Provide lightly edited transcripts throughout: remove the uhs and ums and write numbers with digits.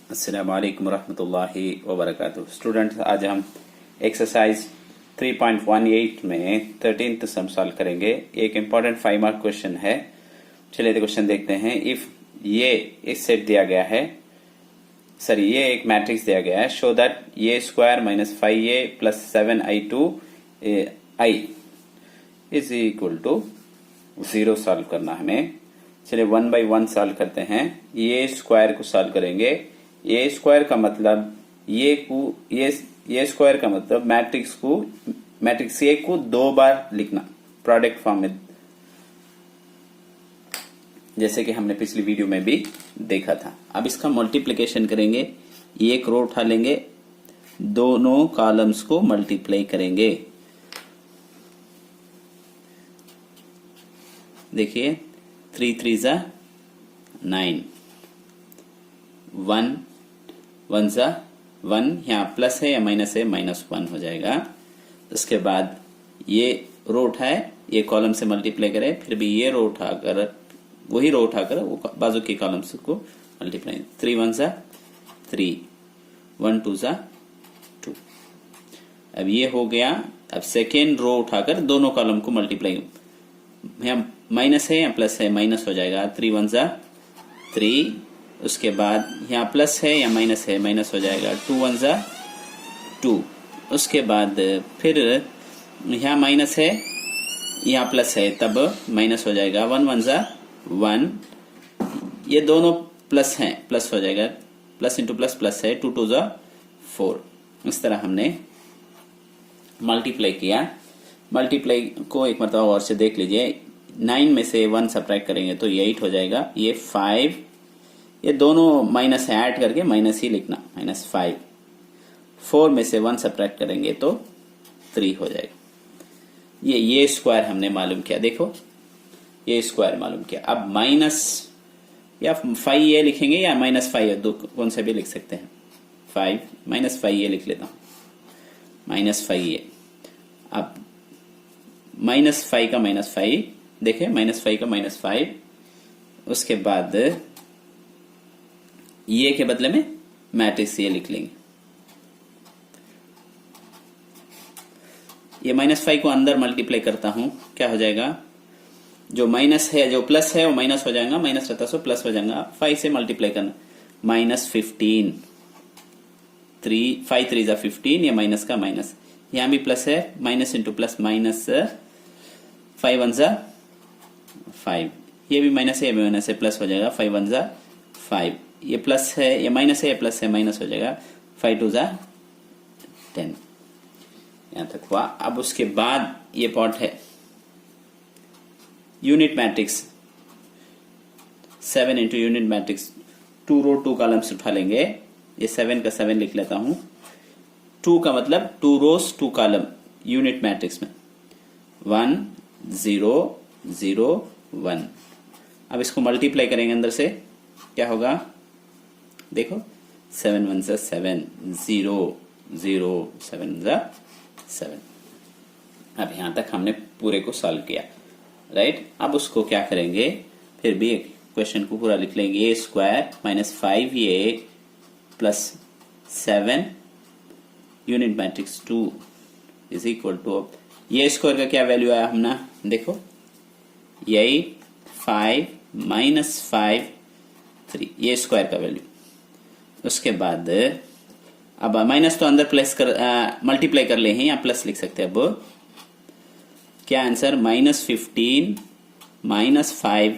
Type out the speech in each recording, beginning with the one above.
अस्सलाम वालेकुम रहमतुल्लाहि व बरकातुहू। स्टूडेंट्स, आज हम एक्सरसाइज 3.18 में 13th सम सॉल्व करेंगे। एक इम्पॉर्टेंट 5 मार्क क्वेश्चन है। चलिए तो क्वेश्चन देखते हैं। इफ ये इस सेट दिया गया है, सॉरी ये एक मैट्रिक्स दिया गया है, शो दैट ये square minus 5a plus 7i2 i is equal to 0 solve करना हमें। चलिए 1 by 1 सॉल्व करते हैं। ये स्क्वायर को सॉल्व करेंगे। ये स्क्वायर का मतलब ये स्क्वायर का मतलब मैट्रिक्स ए को 2 बार लिखना प्रोडक्ट फॉर्म में, जैसे कि हमने पिछली वीडियो में भी देखा था। अब इसका मल्टीप्लिकेशन करेंगे। ये एक रो उठा लेंगे, दोनों कॉलम्स को मल्टीप्लाई करेंगे। देखिए 3 3 जा 9, 1 1 जा 1, यहाँ प्लस है या माइनस है, -1 हो जाएगा। उसके बाद ये रो उठाए, ये कॉलम से मल्टीप्लाई करें, फिर भी ये रो उठाकर वही रो उठाकर वो बाजू के कॉलम्स को मल्टीप्लाई। 3 1 जा 3, 1 2 जा 2। अब ये हो गया। अब सेकेंड रो उठाकर दोनों कॉलम को मल्टीप्लाई, यहाँ माइनस है या प्लस है, माइनस हो जाएगा। 3 1 जा 3। उसके बाद यहाँ प्लस है या माइनस है, माइनस हो जाएगा। 2 1 जा 2। उसके बाद फिर यहाँ माइनस है, यहाँ प्लस है, तब माइनस हो जाएगा। 1 1 जा 1। ये दोनों प्लस हैं, प्लस हो जाएगा। प्लस इंटू प्लस प्लस है। 2 2 जा 4। इस तरह हमने मल्टीप्लाई किया। मल्टीप्लाई को एक मरतबा और से देख लीजिए। 9 में से 1 सब्ट्रैक्ट करेंगे तो ये 8 हो जाएगा। ये 5, ये दोनों माइनस है, ऐड करके माइनस ही लिखना, -5। 4 में से 1 सब्ट्रैक्ट करेंगे तो 3 हो जाएगा। ये स्क्वायर हमने मालूम किया। देखो ये स्क्वायर मालूम किया। अब माइनस या 5a लिखेंगे या -5a, दो कौन से भी लिख सकते हैं। 5 -5a लिख लेता हूं, -5a। अब -5 का -5 देखें, -5 का -5। उसके बाद ये के बदले में मैट्रिक्स ये लिख लेंगे। ये -5 को अंदर मल्टीप्लाई करता हूं, क्या हो जाएगा। जो माइनस है, जो प्लस है वो माइनस हो जाएगा, माइनस रहता सो प्लस हो जाएगा। 5 से मल्टीप्लाई करना, -15। 5 3 जा 15, ये माइनस का माइनस, यहां भी प्लस है, माइनस इंटू प्लस माइनस। 5 1 जा 5, ये भी माइनस है, ये भी माइनस है, प्लस हो जाएगा। 5 1 जा 5, ये प्लस है, ये माइनस है, ये प्लस है, माइनस हो जाएगा। 5 2 जा 10। यहां तक हुआ। अब उसके बाद ये पार्ट है unit matrix. 7 into unit matrix, 2 रो 2 कॉलम्स उठा लेंगे। ये 7 का 7 लिख लेता हूं। 2 का मतलब 2 रोज 2 कॉलम यूनिट मैट्रिक्स में, 1 0 0 1। अब इसको मल्टीप्लाई करेंगे अंदर से, क्या होगा देखो। 7 1 जा 7, 0 0 7 जा 7। अब यहां तक हमने पूरे को सॉल्व किया, राइट। अब उसको क्या करेंगे, फिर भी क्वेश्चन को पूरा लिख लेंगे। A square -5a plus 7 unit matrix 2 is equal to, ये स्क्वायर का क्या वैल्यू आया हमने देखो, 8 5 -5 3, ये स्क्वायर का वैल्यू। उसके बाद अब माइनस तो अंदर प्लस कर मल्टीप्लाई कर ले हैं, या प्लस लिख सकते हैं। अब क्या आंसर, -15 -5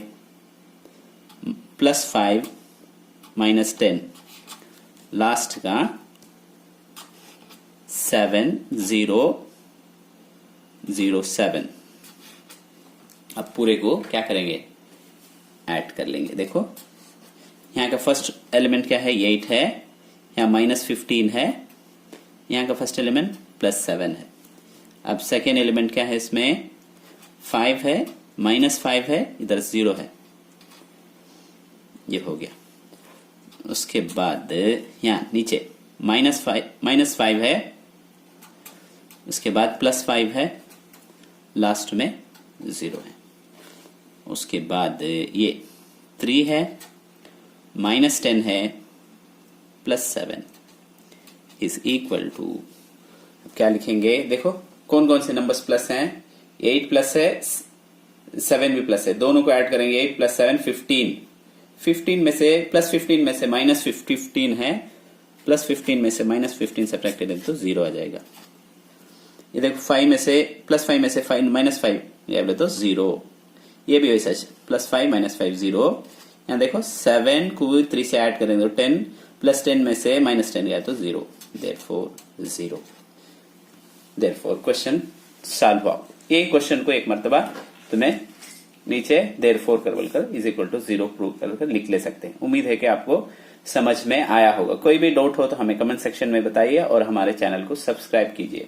+5 -10, लास्ट का 7 0 0 7। अब पूरे को क्या करेंगे, ऐड कर लेंगे। देखो यहाँ का फर्स्ट एलिमेंट क्या है, 8 है, यहाँ -15 है, यहाँ का फर्स्ट एलिमेंट +7 है। अब सेकेंड एलिमेंट क्या है, इसमें 5 है, -5 है, इधर 0 है, ये हो गया। उसके बाद यहाँ नीचे -5 है, उसके बाद +5 है, लास्ट में 0 है। उसके बाद ये 3 है, -10 है, प्लस 7 इज इक्वल टू, क्या लिखेंगे, देखो कौन कौन से नंबर्स प्लस हैं, 8 प्लस है, 7 भी प्लस है, दोनों को ऐड करेंगे 8 प्लस 7 15, 15 में से प्लस 15 में से माइनस 15 है, प्लस 15 में से माइनस 15 सब्ट्रैक्ट करेंगे तो 0 आ जाएगा। ये देखो 5 में से प्लस 5 में से 5 माइनस 5 ये बोले तो 0, ये भी वैसा प्लस 5 माइनस 5 0। यहाँ देखो 7 को 3 से ऐड करेंगे तो 10, प्लस 10 में से माइनस 10 गया तो 0, देयरफॉर 0। देयरफॉर क्वेश्चन सॉल्व हुआ। ये क्वेश्चन को एक मर्तबा तुम्हें नीचे देयरफॉर कर बोलकर इज इक्वल टू 0 प्रूव कर लिख ले सकते हैं। उम्मीद है कि आपको समझ में आया होगा। कोई भी डाउट हो तो हमें कमेंट सेक्शन में बताइए और हमारे चैनल को सब्सक्राइब कीजिए।